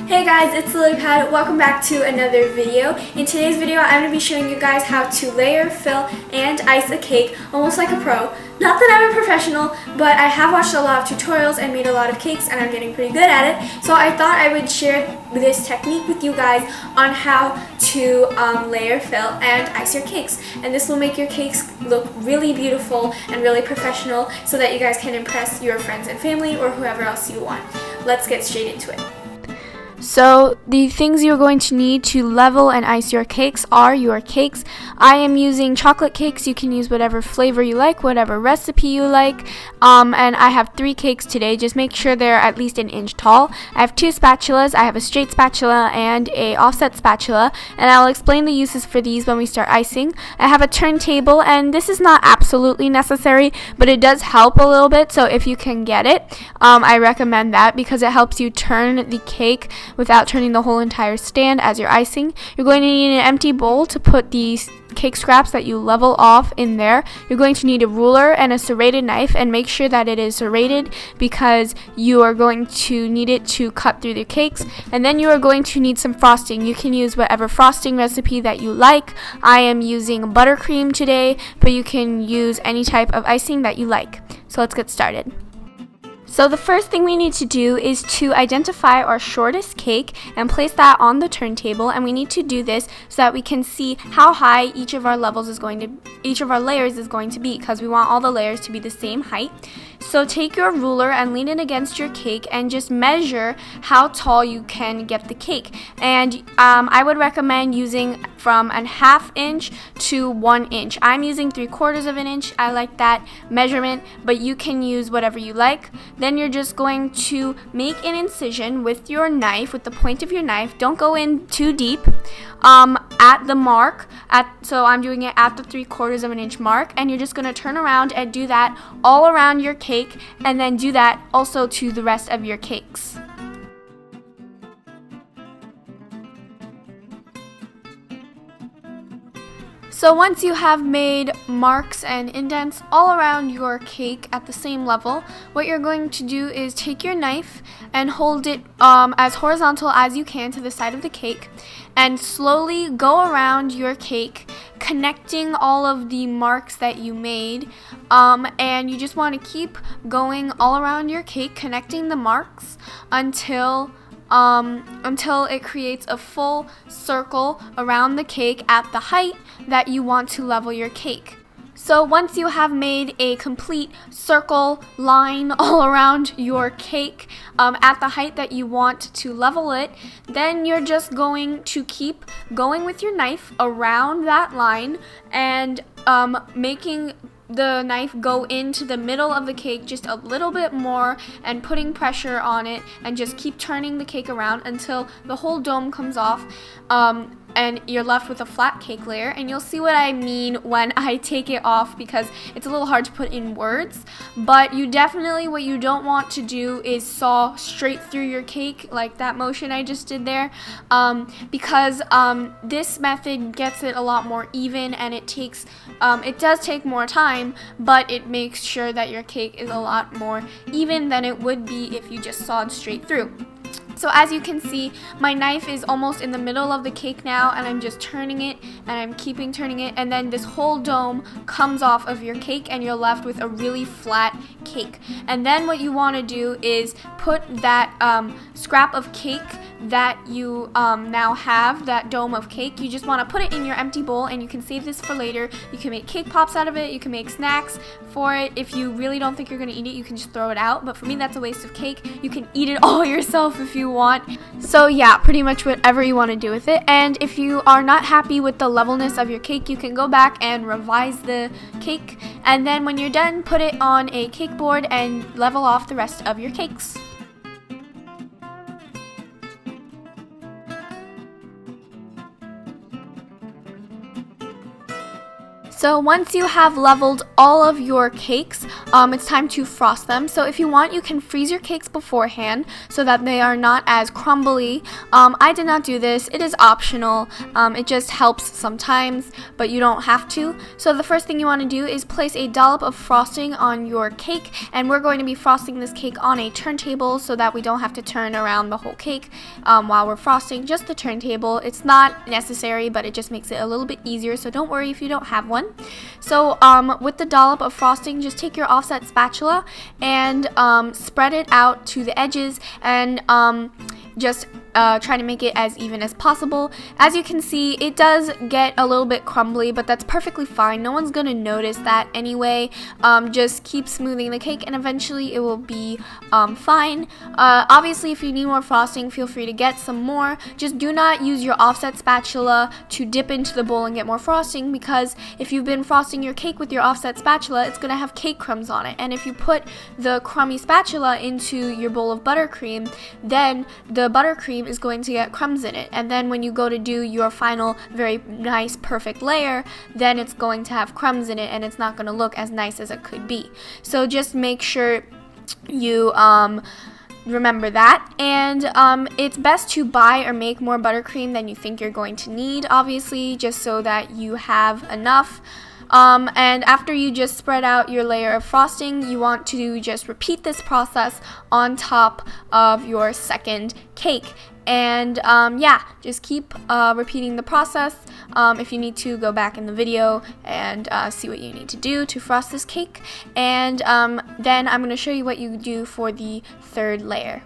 Hey guys, it's LilyPad. Welcome back to another video. In today's video, I'm going to be showing you guys how to layer, fill, and ice a cake almost like a pro. Not that I'm a professional, but I have watched a lot of tutorials and made a lot of cakes and I'm getting pretty good at it. So I thought I would share this technique with you guys on how to layer, fill, and ice your cakes. And this will make your cakes look really beautiful and really professional so that you guys can impress your friends and family or whoever else you want. Let's get straight into it. So the things you're going to need to level and ice your cakes are your cakes. I am using chocolate cakes. You can use whatever flavor you like, whatever recipe you like. And I have 3 cakes today. Just make sure they're at least an inch tall. I have 2 spatulas. I have a straight spatula and a offset spatula. And I'll explain the uses for these when we start icing. I have a turntable, and this is not absolutely necessary, but it does help a little bit. So if you can get it, I recommend that because it helps you turn the cake without turning the whole entire stand as you're icing. You're going to need an empty bowl to put these cake scraps that you level off in there. You're going to need a ruler and a serrated knife, and make sure that it is serrated because you are going to need it to cut through the cakes. And then you are going to need some frosting. You can use whatever frosting recipe that you like. I am using buttercream today, but you can use any type of icing that you like. So let's get started. So the first thing we need to do is to identify our shortest cake and place that on the turntable, and we need to do this so that we can see how high each of our layers is going to be, because we want all the layers to be the same height. So take your ruler and lean it against your cake and just measure how tall you can get the cake. And I would recommend using from a 1/2 inch to 1 inch. I'm using 3/4 of an inch. I like that measurement, but you can use whatever you like. Then you're just going to make an incision with your knife, with the point of your knife. Don't go in too deep. At the mark, so I'm doing it at the 3/4 of an inch mark, and you're just going to turn around and do that all around your cake, and then do that also to the rest of your cakes. So once you have made marks and indents all around your cake at the same level, what you're going to do is take your knife and hold it as horizontal as you can to the side of the cake, and slowly go around your cake, connecting all of the marks that you made. And you just want to keep going all around your cake, connecting the marks until it creates a full circle around the cake at the height that you want to level your cake. So once you have made a complete circle line all around your cake at the height that you want to level it, then you're just going to keep going with your knife around that line and making the knife go into the middle of the cake just a little bit more and putting pressure on it, and just keep turning the cake around until the whole dome comes off, and you're left with a flat cake layer. And you'll see what I mean when I take it off, because it's a little hard to put in words. But what you don't want to do is saw straight through your cake like that motion I just did there, because this method gets it a lot more even, and it does take more time, but it makes sure that your cake is a lot more even than it would be if you just sawed straight through. So as you can see, my knife is almost in the middle of the cake now, and I'm just turning it, and I'm keeping turning it, and then this whole dome comes off of your cake, and you're left with a really flat cake. And then what you want to do is put that scrap of cake that you now have, that dome of cake, you just want to put it in your empty bowl, and you can save this for later. You can make cake pops out of it, you can make snacks for it. If you really don't think you're going to eat it, you can just throw it out, but for me that's a waste of cake. You can eat it all yourself if you want. So yeah, pretty much whatever you want to do with it. And if you are not happy with the levelness of your cake, you can go back and revise the cake, and then when you're done, put it on a cake board and level off the rest of your cakes. So once you have leveled all of your cakes, it's time to frost them. So if you want, you can freeze your cakes beforehand so that they are not as crumbly. I did not do this. It is optional. It just helps sometimes, but you don't have to. So the first thing you want to do is place a dollop of frosting on your cake, and we're going to be frosting this cake on a turntable so that we don't have to turn around the whole cake while we're frosting, just the turntable. It's not necessary, but it just makes it a little bit easier, so don't worry if you don't have one. So with the dollop of frosting, just take your offset spatula and spread it out to the edges, and just try to make it as even as possible. As you can see, it does get a little bit crumbly, but that's perfectly fine. No one's gonna notice that anyway. Just keep smoothing the cake and eventually it will be fine. Obviously, if you need more frosting, feel free to get some more. Just do not use your offset spatula to dip into the bowl and get more frosting, because if you've been frosting your cake with your offset spatula, it's gonna have cake crumbs on it. And if you put the crummy spatula into your bowl of buttercream, then the buttercream is going to get crumbs in it, and then when you go to do your final very nice perfect layer, then it's going to have crumbs in it and it's not going to look as nice as it could be. So just make sure you remember that. And it's best to buy or make more buttercream than you think you're going to need, obviously, just so that you have enough. And after you just spread out your layer of frosting, you want to just repeat this process on top of your second cake. And yeah, just keep repeating the process. If you need to, go back in the video and see what you need to do to frost this cake. And then I'm going to show you what you do for the third layer.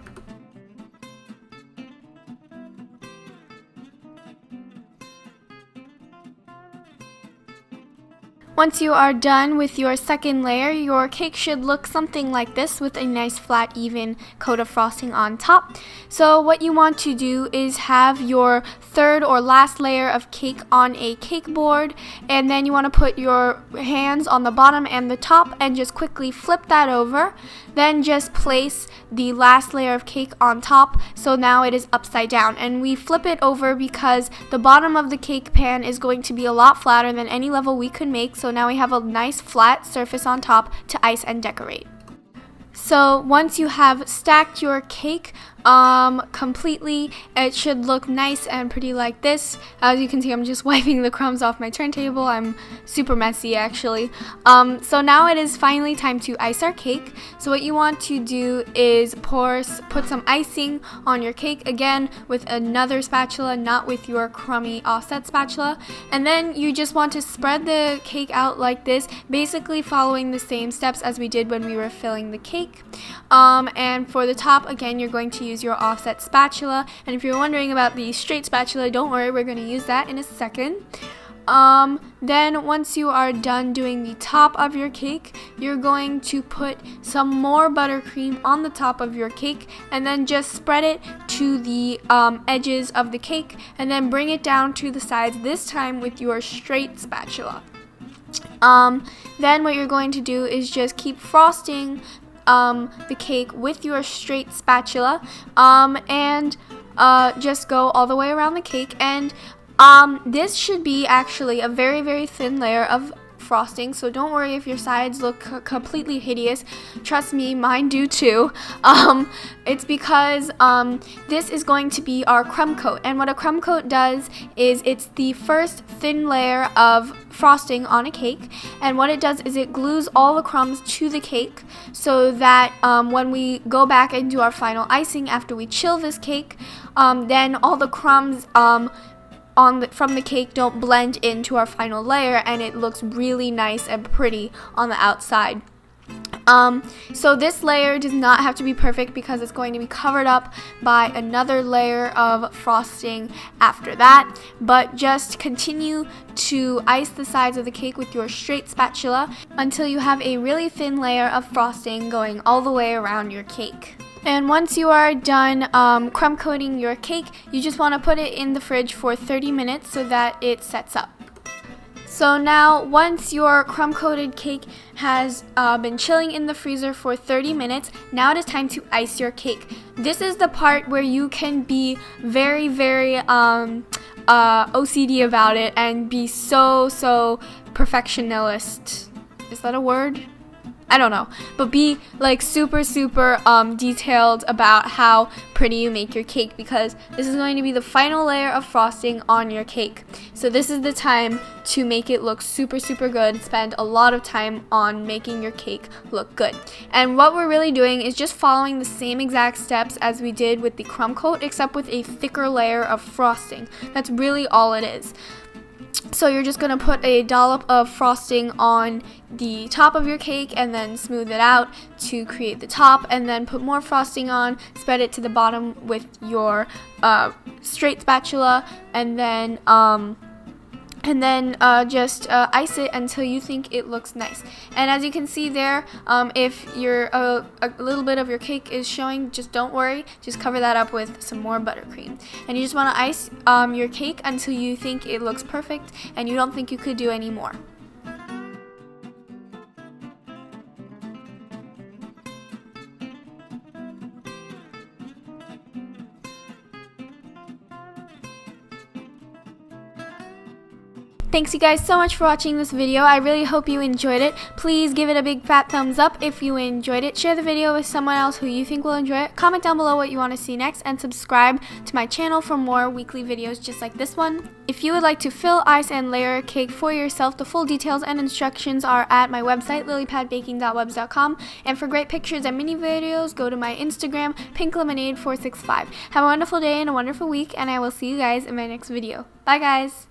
Once you are done with your second layer, your cake should look something like this with a nice flat even coat of frosting on top. So what you want to do is have your third or last layer of cake on a cake board, and then you want to put your hands on the bottom and the top and just quickly flip that over. Then just place the last layer of cake on top, so now it is upside down. And we flip it over because the bottom of the cake pan is going to be a lot flatter than any level we could make, so now we have a nice flat surface on top to ice and decorate. So once you have stacked your cake completely, it should look nice and pretty like this. As you can see, I'm just wiping the crumbs off my turntable. I'm super messy actually. So now it is finally time to ice our cake. So what you want to do is put some icing on your cake, again with another spatula, not with your crummy offset spatula. And then you just want to spread the cake out like this, basically following the same steps as we did when we were filling the cake. And for the top, again, you're going to use your offset spatula. And if you're wondering about the straight spatula, don't worry, we're going to use that in a second. Then once you are done doing the top of your cake, you're going to put some more buttercream on the top of your cake, and then just spread it to the edges of the cake, and then bring it down to the sides, this time with your straight spatula. Then what you're going to do is just keep frosting the cake with your straight spatula, and just go all the way around the cake. And this should be actually a very, very thin layer of frosting, so don't worry if your sides look completely hideous. Trust me, mine do too. It's because this is going to be our crumb coat, and what a crumb coat does is it's the first thin layer of frosting on a cake, and what it does is it glues all the crumbs to the cake, so that when we go back and do our final icing after we chill this cake, then all the crumbs from the cake don't blend into our final layer, and it looks really nice and pretty on the outside. So this layer does not have to be perfect because it's going to be covered up by another layer of frosting after that, but just continue to ice the sides of the cake with your straight spatula until you have a really thin layer of frosting going all the way around your cake. And once you are done crumb coating your cake, you just want to put it in the fridge for 30 minutes so that it sets up. So now, once your crumb coated cake has been chilling in the freezer for 30 minutes, now it is time to ice your cake. This is the part where you can be very, very OCD about it and be so perfectionist. Is that a word? I don't know, but be like super detailed about how pretty you make your cake, because this is going to be the final layer of frosting on your cake. So this is the time to make it look super good. Spend a lot of time on making your cake look good. And what we're really doing is just following the same exact steps as we did with the crumb coat, except with a thicker layer of frosting. That's really all it is. So you're just going to put a dollop of frosting on the top of your cake and then smooth it out to create the top, and then put more frosting on, spread it to the bottom with your straight spatula, and then just ice it until you think it looks nice. And as you can see there, if a little bit of your cake is showing, just don't worry, just cover that up with some more buttercream. And you just want to ice your cake until you think it looks perfect and you don't think you could do any more. Thanks you guys so much for watching this video. I really hope you enjoyed it. Please give it a big fat thumbs up if you enjoyed it. Share the video with someone else who you think will enjoy it. Comment down below what you want to see next, and subscribe to my channel for more weekly videos just like this one. If you would like to fill, ice, and layer a cake for yourself, the full details and instructions are at my website, lilypadbaking.webs.com. And for great pictures and mini videos, go to my Instagram, pinklemonade465. Have a wonderful day and a wonderful week, and I will see you guys in my next video. Bye guys!